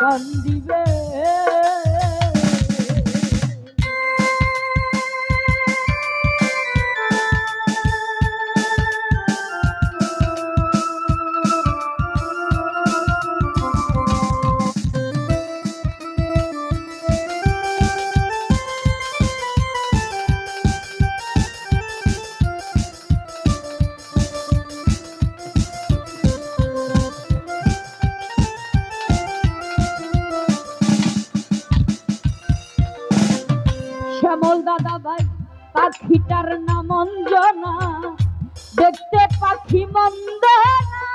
কান্দিবে। শ্যামল দাদা ভাই পাখিটার নাম অঞ্জনা, দেখতে পাখি মন্দ না,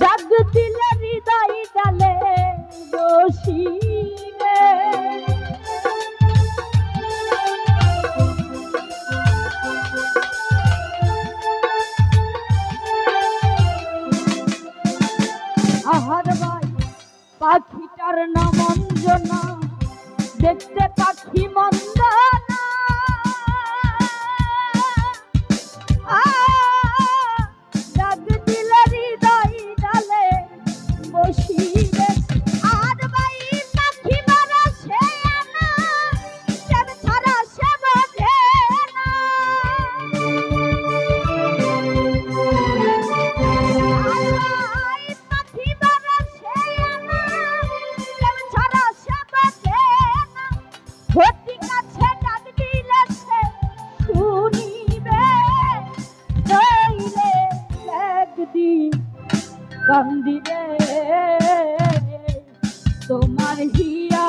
ডাক দিলে হৃদয় ডালে বসিবে। আহার ভাই পাখিটার নাম অঞ্জনা, দেখতে পাখি মন্দ না, ডাক দিলে হৃদয় ডালে বসিবে। আর ভাই পাখি মারা সে আনা, প্রেম ছাড়া সে বোঝে না। কান্দিবে তোমার হিয়া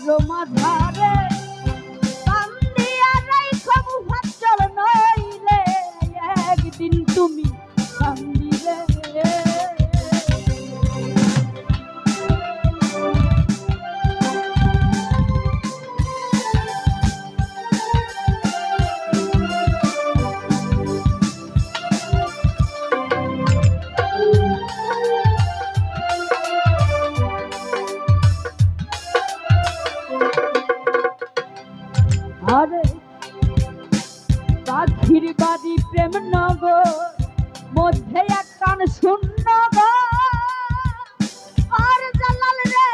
রোমাধারে, কান্দিয়া রাইখো মুহাজ্জল নইলে একদিন তুমি কান্দিবে। আরে পাখির বাড়ি প্রেম নগর, মধ্যে এক কান শূন্য গো। আর জালাল রে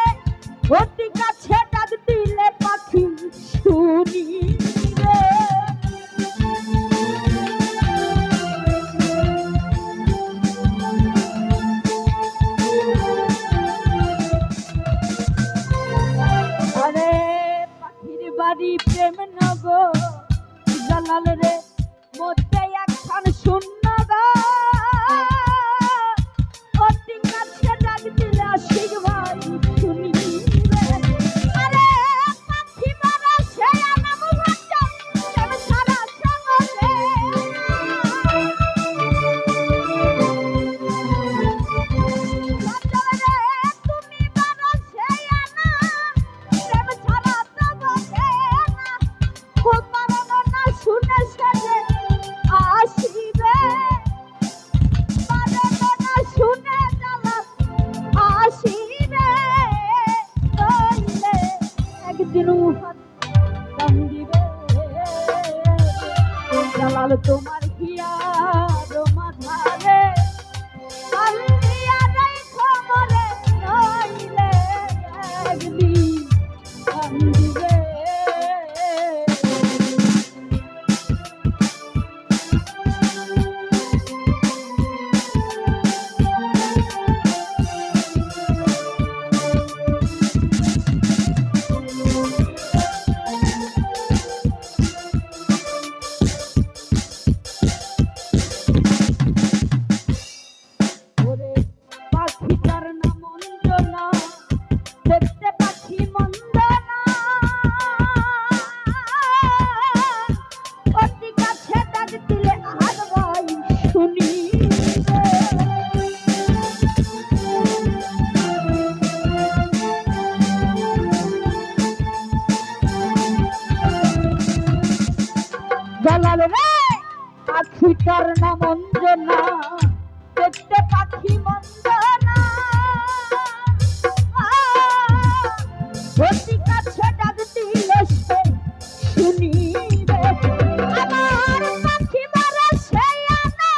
অতি কাছে ডাক দিলে পাখি শুনিবে। আরে পাখির বাড়ি প্রেম নগর, জালাল রে মধ্যে একখান শূন্য গো। অতি কাছে ডাক দিলে আশিক ভাই শুনিবে। আরে পাখি মারা সে আনা মুহাজ্জল, প্রেম ছাড়া সে বোঝে না। তুমি মারা সে আনা, প্রেম ছাড়া তো বোঝে না। খুব মারানো না শুনে সেজে আসিবে, মারানো না শুনে জ্বালা আসিবে। নইলে একদিন কান্দিবে। জালাল তোমার হিয়া রোমাধারে, কান্দিয়া রাইখো মোরে, নইলে একদিন কান্দিবে। ওরে পাখিটার নাম অঞ্জনা, দেখতে পাখি মন্দ না, অতি কাছে ডাক দিলে আহার ভাই শুনিবে। জালাল রে পাখিটার নাম অঞ্জনা, দেখতে পাখি মন্দ না, অতি কাছে ডাক দিলে সে শুনিবে। আমার পাখি মারা সে আনা,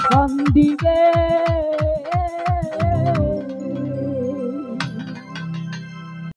কান্দিবে